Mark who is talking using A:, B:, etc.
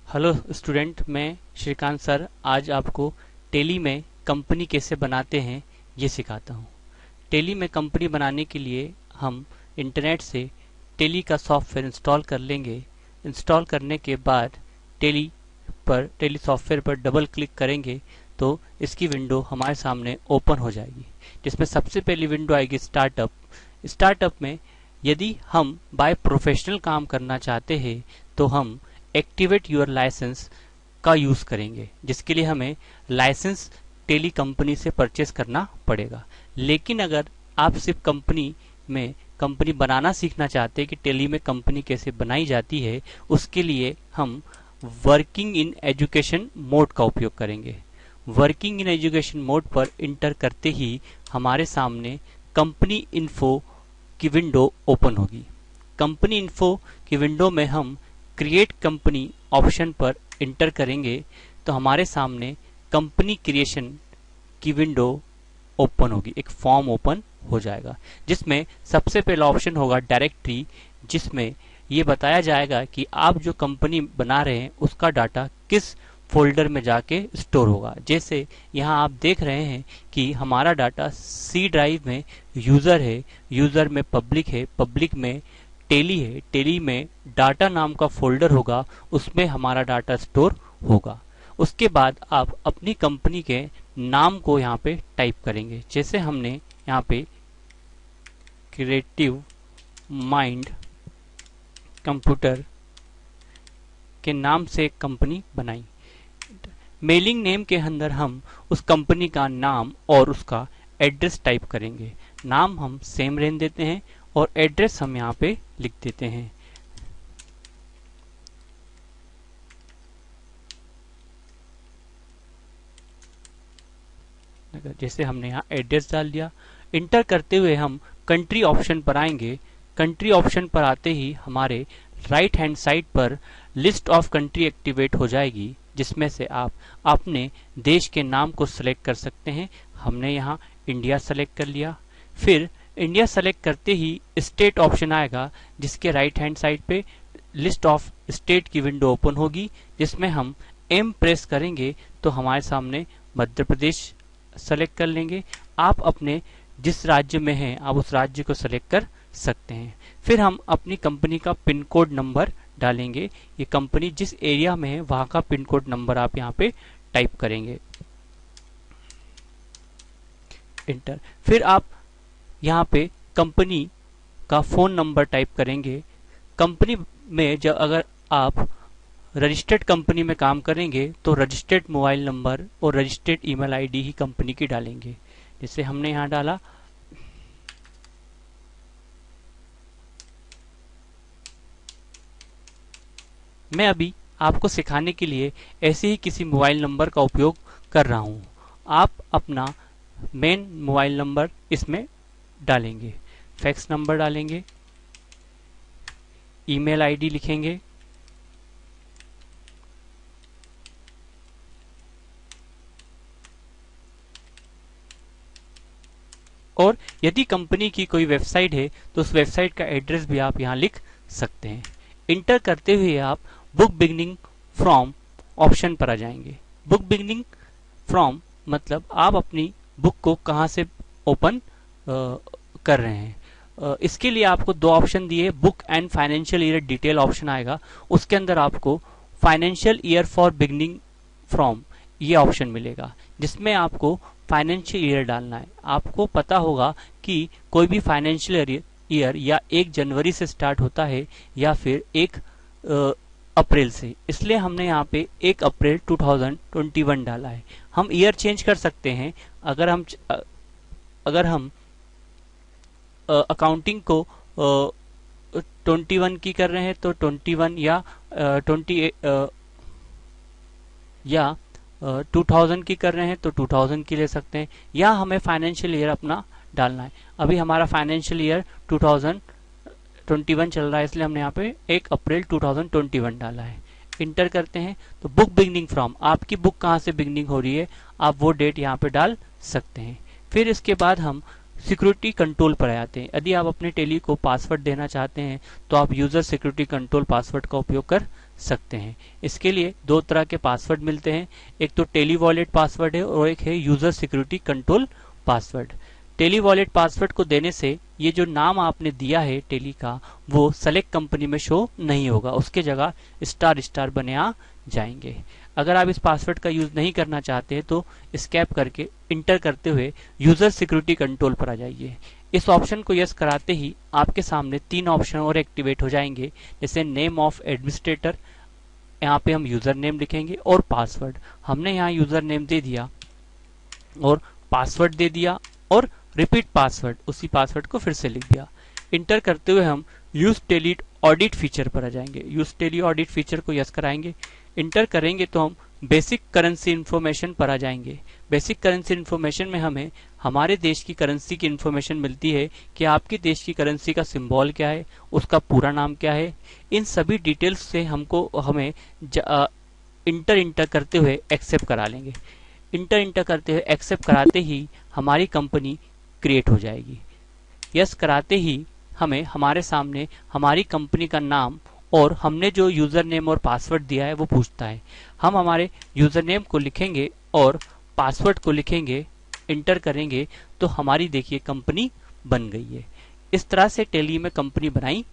A: Hello student, मैं Shrikant sir आज आपको टेली में कंपनी कैसे बनाते हैं ये सिखाता हूँ। टेली में कंपनी बनाने के लिए हम इंटरनेट से टेली का सॉफ्टवेयर इंस्टॉल कर लेंगे। इंस्टॉल करने के बाद टेली सॉफ्टवेयर पर डबल क्लिक करेंगे तो इसकी विंडो हमारे सामने ओपन हो जाएगी, जिसमें सबसे पहली विंडो आएगी स्टार्टअप। स्टार्टअप में यदि हम बाय प्रोफेशनल काम करना चाहते हैं तो हम एक्टिवेट योर लाइसेंस का यूज करेंगे, जिसके लिए हमें लाइसेंस टेली कंपनी से परचेस करना पड़ेगा। लेकिन अगर आप सिर्फ कंपनी बनाना सीखना चाहते हैं कि टेली में कंपनी कैसे बनाई जाती है, उसके लिए हम वर्किंग इन एजुकेशन मोड का उपयोग करेंगे। वर्किंग इन एजुकेशन मोड पर इंटर करते ही हमारे सामने कंपनी इन्फो की विंडो ओपन होगी। कंपनी इन्फो की विंडो में हम क्रिएट कंपनी ऑप्शन पर इंटर करेंगे तो हमारे सामने कंपनी क्रिएशन की विंडो ओपन होगी, एक फॉर्म ओपन हो जाएगा जिसमें सबसे पहला ऑप्शन होगा डायरेक्टरी, जिसमें ये बताया जाएगा कि आप जो कंपनी बना रहे हैं उसका डाटा किस फोल्डर में जाके स्टोर होगा। जैसे यहाँ आप देख रहे हैं कि हमारा डाटा सी ड्राइव में यूजर है, यूजर में पब्लिक है, पब्लिक में टेली है, टेली में डाटा नाम का फोल्डर होगा, उसमें हमारा डाटा स्टोर होगा। उसके बाद आप अपनी कंपनी के नाम को यहाँ पे टाइप करेंगे। जैसे हमने यहाँ पे क्रिएटिव माइंड कंप्यूटर के नाम से एक कंपनी बनाई। मेलिंग नेम के अंदर हम उस कंपनी का नाम और उसका एड्रेस टाइप करेंगे। नाम हम सेम रहने देते हैं और एड्रेस हम यहाँ पे लिख देते हैं। जैसे हमने यहाँ एड्रेस डाल दिया। इंटर करते हुए हम कंट्री ऑप्शन पर आएंगे। कंट्री ऑप्शन पर आते ही हमारे राइट हैंड साइड पर लिस्ट ऑफ कंट्री एक्टिवेट हो जाएगी, जिसमें से आप अपने देश के नाम को सिलेक्ट कर सकते हैं। हमने यहाँ इंडिया सेलेक्ट कर लिया। फिर इंडिया सेलेक्ट करते ही स्टेट ऑप्शन आएगा, जिसके राइट हैंड साइड पे लिस्ट ऑफ स्टेट की विंडो ओपन होगी, जिसमें हम एम प्रेस करेंगे तो हमारे सामने मध्य प्रदेश सेलेक्ट कर लेंगे। आप अपने जिस राज्य में हैं आप उस राज्य को सेलेक्ट कर सकते हैं। फिर हम अपनी कंपनी का पिन कोड नंबर डालेंगे। ये कंपनी जिस एरिया में है वहां का पिन कोड नंबर आप यहाँ पे टाइप करेंगे, इंटर। फिर आप यहाँ पे कंपनी का फोन नंबर टाइप करेंगे। कंपनी में जब अगर आप रजिस्टर्ड कंपनी में काम करेंगे तो रजिस्टर्ड मोबाइल नंबर और रजिस्टर्ड ईमेल आईडी ही कंपनी की डालेंगे। जैसे हमने यहाँ डाला। मैं अभी आपको सिखाने के लिए ऐसे ही किसी मोबाइल नंबर का उपयोग कर रहा हूँ। आप अपना मेन मोबाइल नंबर इसमें डालेंगे, फैक्स नंबर डालेंगे, ईमेल आईडी लिखेंगे, और यदि कंपनी की कोई वेबसाइट है तो उस वेबसाइट का एड्रेस भी आप यहाँ लिख सकते हैं। इंटर करते हुए आप बुक बिगनिंग फ्रॉम ऑप्शन पर आ जाएंगे। बुक बिगनिंग फ्रॉम मतलब आप अपनी बुक को कहाँ से ओपन कर रहे हैं। इसके लिए आपको दो ऑप्शन दिए, book and financial year detail option आएगा। उसके अंदर आपको financial year for beginning from ये ऑप्शन मिलेगा, जिसमें आपको फाइनेंशियल ईयर डालना है। आपको पता होगा कि कोई भी फाइनेंशियल ईयर या 1 जनवरी से स्टार्ट होता है या फिर 1 अप्रैल से, इसलिए हमने यहाँ पे 1 अप्रैल 2021 डाला है। हम ईयर चेंज कर सकते हैं। अगर हम अकाउंटिंग को 21 की कर रहे हैं तो 21 या 2000 की कर रहे हैं तो 2000 की ले सकते हैं, या हमें फाइनेंशियल ईयर अपना डालना है। अभी हमारा फाइनेंशियल ईयर 2021 चल रहा है, इसलिए हमने यहाँ पे 1 अप्रैल 2021 डाला है। इंटर करते हैं तो बुक बिगनिंग फ्रॉम, आपकी बुक कहाँ से बिगनिंग हो रही है आप वो डेट यहाँ पे डाल सकते हैं। फिर इसके बाद हम सिक्योरिटी कंट्रोल पर आते हैं। यदि आप अपने टेली को पासवर्ड देना चाहते हैं तो आप यूजर सिक्योरिटी कंट्रोल पासवर्ड का उपयोग कर सकते हैं। इसके लिए दो तरह के पासवर्ड मिलते हैं, एक तो टेली वॉलेट पासवर्ड है और एक है user security control password. Tele wallet password को देने से ये जो नाम आपने दिया है टेली का, वो सेलेक्ट कंपनी में शो नहीं होगा, उसके जगह स्टार स्टार बने आ जाएंगे। अगर आप इस पासवर्ड का यूज नहीं करना चाहते हैं तो स्कैप करके इंटर करते हुए यूजर सिक्योरिटी कंट्रोल पर आ जाइए। इस ऑप्शन को यस कराते ही आपके सामने 3 ऑप्शन और एक्टिवेट हो जाएंगे, जैसे नेम ऑफ एडमिनिस्ट्रेटर, यहाँ पे हम यूजर नेम लिखेंगे, और पासवर्ड। हमने यहाँ यूजर नेम दे दिया और पासवर्ड दे दिया और रिपीट पासवर्ड, उसी पासवर्ड को फिर से लिख दिया। इंटर करते हुए हम यूज टेली ऑडिट फीचर पर आ जाएंगे। यूज टेली ऑडिट फीचर को यस कराएंगे। इंटर करेंगे तो हम बेसिक करेंसी इंफॉर्मेशन पर आ जाएंगे। बेसिक करेंसी इंफॉर्मेशन में हमें हमारे देश की करेंसी की इंफॉर्मेशन मिलती है कि आपके देश की करेंसी का सिंबल क्या है, उसका पूरा नाम क्या है। इन सभी डिटेल्स से हमें इंटर करते हुए एक्सेप्ट करा लेंगे। इंटर करते हुए एक्सेप्ट कराते ही हमारी कंपनी क्रिएट हो जाएगी। यस कराते ही हमें हमारे सामने हमारी कंपनी का नाम और हमने जो यूजर नेम और पासवर्ड दिया है वो पूछता है। हम हमारे यूजर नेम को लिखेंगे और पासवर्ड को लिखेंगे, इंटर करेंगे तो हमारी देखिए कंपनी बन गई है। इस तरह से टेली में कंपनी बनाई